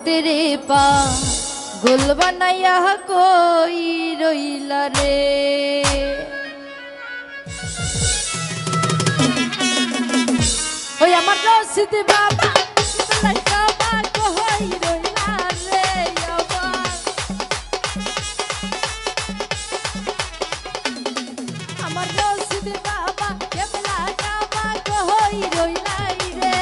तेरे पा गुल बनाया कोई रोइला रे ओय আমার রশিদ বাবা লইকা বাবা কই রইলা রে আমার রশিদ বাবা কেবলা কাবা কই রইলা রে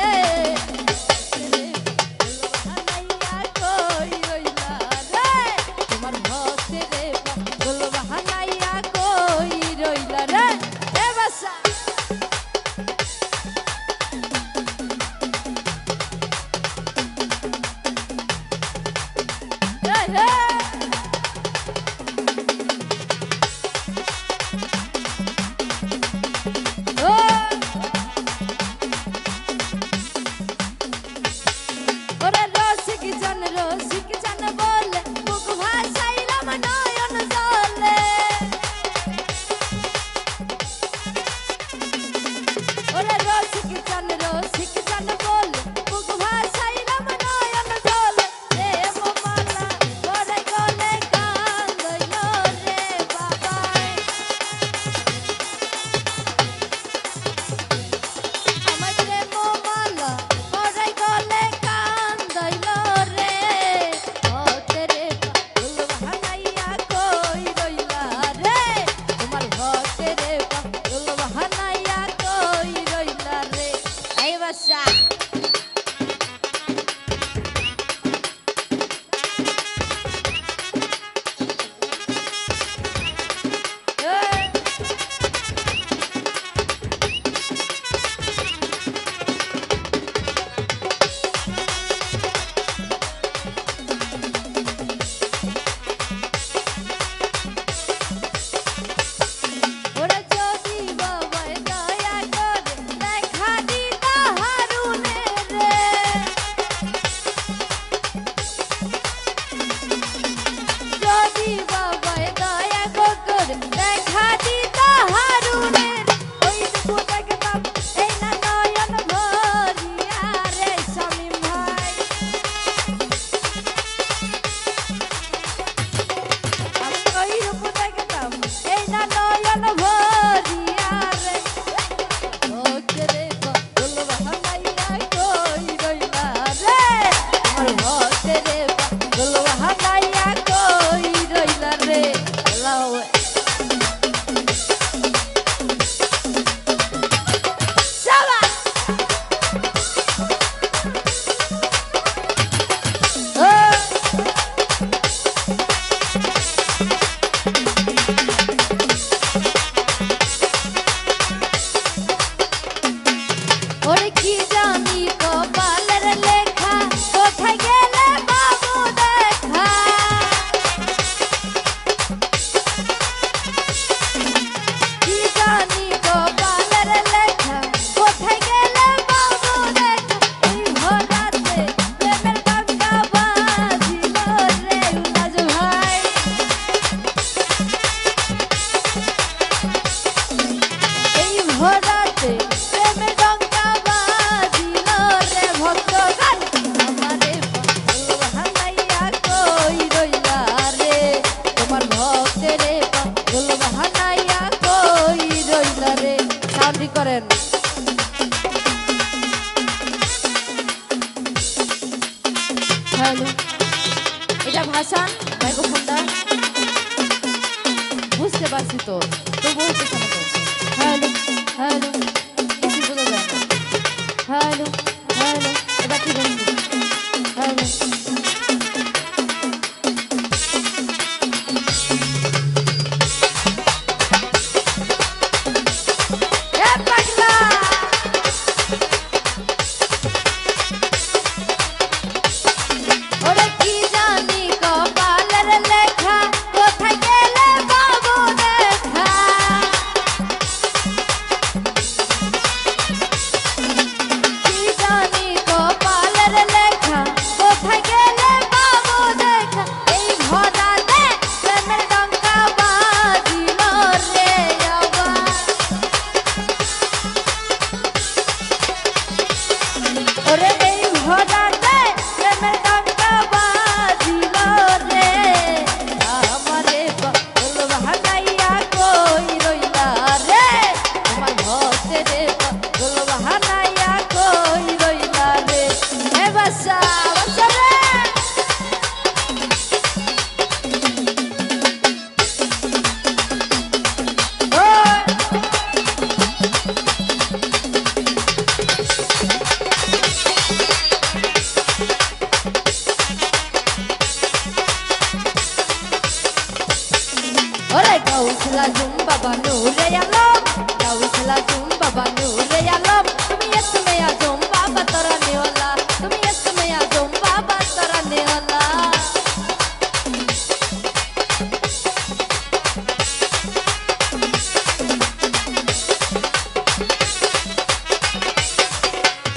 করেন হ্যালো এটা ভাষণ মাইক্রোফোনটা বুঝতে পারছি তো বলতে শোনো হ্যালো হ্যালো কিছু বোঝা যায় না হ্যালো হ্যালো এবার কি বলবো হ্যালো la লাজুম বাবা নূরে আলম গাউস লাজুম বাবা নূরে আলম তুমি ইসমে আজম বাবা তোরা নেওয়ালা তুমি ইসমে আজম বাবা তোরা নেওয়ালা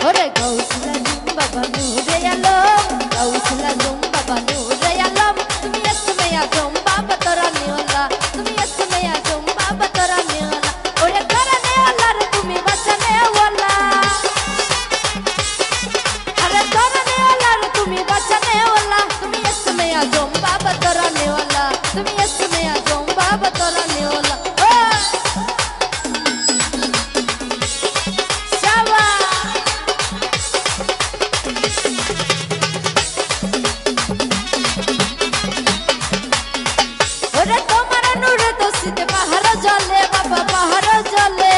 ওরে গাউস লাজুম বাবা নূরে আলম গাউস লাজুম বাবা নূরে আলম তুমি ইসমে আজম বাবা তোরা নেওয়ালা তুমি ইসমে আজম বাবা তোরা নেওয়ালা ওরে তোরা নেওয়ালা রে তুমি বাচ্চা নেওয়ালা আরে তোরা নেওয়ালা রে তুমি বাচ্চা নেওয়ালা তুমি ইসমে আজম বাবা তোরা নেওয়ালা তুমি ইসমে আজম বাবা তোরা নেওয়ালা ওরে তোমার নূরে দোষিতে পাহাড় জলে বাবা পাহাড় জলে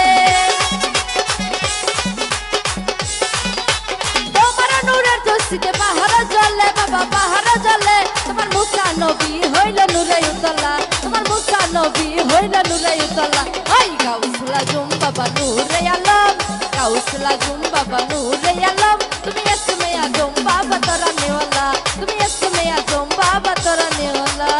তোমার নূরের দোষিতে পাহাড় জলে বাবা পাহাড় জলে তোমার মুসা নবী হইল নূরে উতলা তোমার মুসা নবী হইল নূরে উতলা ওই গাউস লাজুম বাবা নূরে আলম গাউস লাজুম বাবা নূরে আলম তুমি ইসমে আজম বাবা তোরা নেওয়ালা তুমি ইসমে আজম বাবা তোরা নেওয়ালা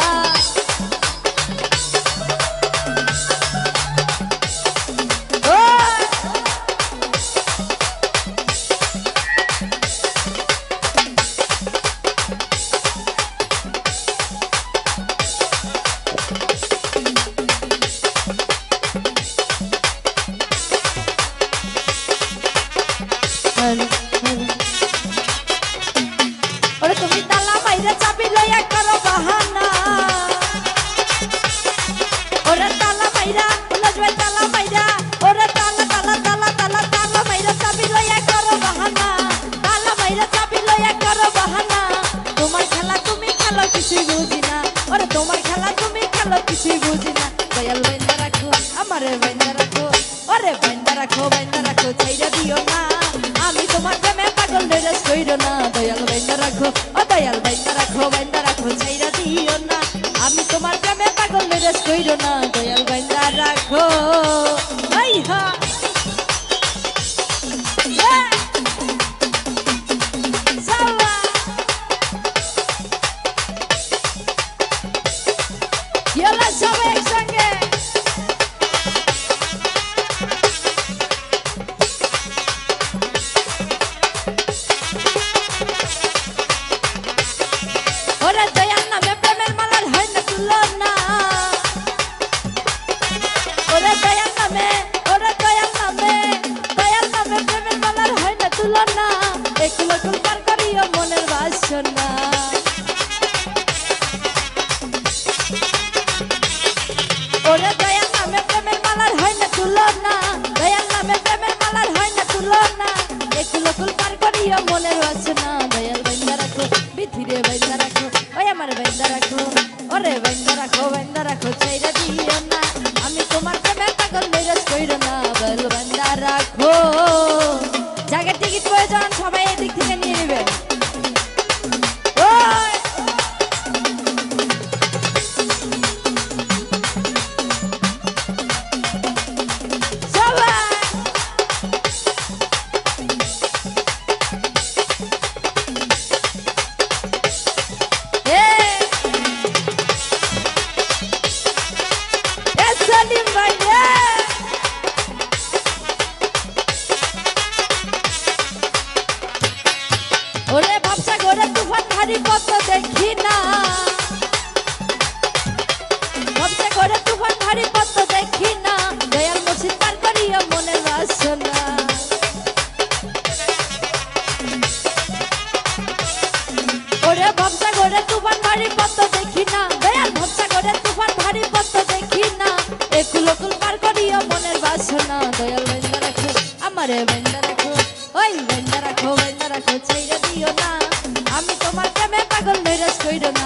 ওরে তুমি তালা মাইরা চাবি লইয়া করো বাহানা ওরে তালা মাইরা লজবে তালা মাইরা ওরে তালা তালা তালা তালা তালা মাইরা চাবি লইয়া করো বাহানা তালা মাইরা চাবি লইয়া করো বাহানা তোমার খেলা তুমি খেলো কিছুই বুঝি না ওরে তোমার খেলা তুমি খেলো কিছুই বুঝি না দয়াল বাইন্দা রাখো আমারে বাইন্দা রাখো ওরে বাইন্দা রাখো ছাইরা দিও না আমি তোমার প্রেমে পাগল নৈরাশ কইরো না দয়াল বাইন্দা রাখো ও দয়াল বাইন্দা রাখো ছাইরা দিও না আমি তোমার প্রেমে পাগল নৈরাশ কইরো না দয়াল বাইন্দা রাখো আই হা সালা ইয়ালা সবাই একসঙ্গে ওরে দয়াল নামে প্রেমের মালার হয় না তুলনা ওরে দয়াল নামে প্রেমের মালার হয় না তুলনা একুলো কুল পার করিও মনের বাসনা ওরে দয়াল নামে প্রেমের মালার হয় না তুলনা দয়াল নামে প্রেমের মালার হয় না তুলনা একুলো কুল পার করিও মনের বাসনা দয়াল বাইন্দা রাখো বিধিরে বাইন্দা রাখো ওই আমার বাইন্দা রাখো ওরে বাইন্দা রাখো ছাইরা দিও না আমি তোমার প্রেমে পাগল নৈরাশ কইরো না দয়াল বাইন্দা রাখো জায়গার টিকিট প্রয়োজন সবাই এই দিক থেকে নিয়ে নেবেন ওরে ভাবসা ঘরে তুফান ভারী পথ দেখি না ভাবসা ঘরে তুফান ভারী পথ দেখি না দয়াল মুর্শিদ পার করিও মনের বাসনা ওরে ভাবসা ঘরে তুফান ভারী পথ দেখি না দয়াল ভাবসা ঘরে তুফান ভারী পথ দেখি না একুলো কুল পার করিও মনের বাসনা দয়াল বাইন্দা রাখো আমারে বাইন্দা রাখো ওই বাইন্দা রাখো ছাইরা দিও না আমি তোমার প্রেমে পাগল নৈরাশ কইরো না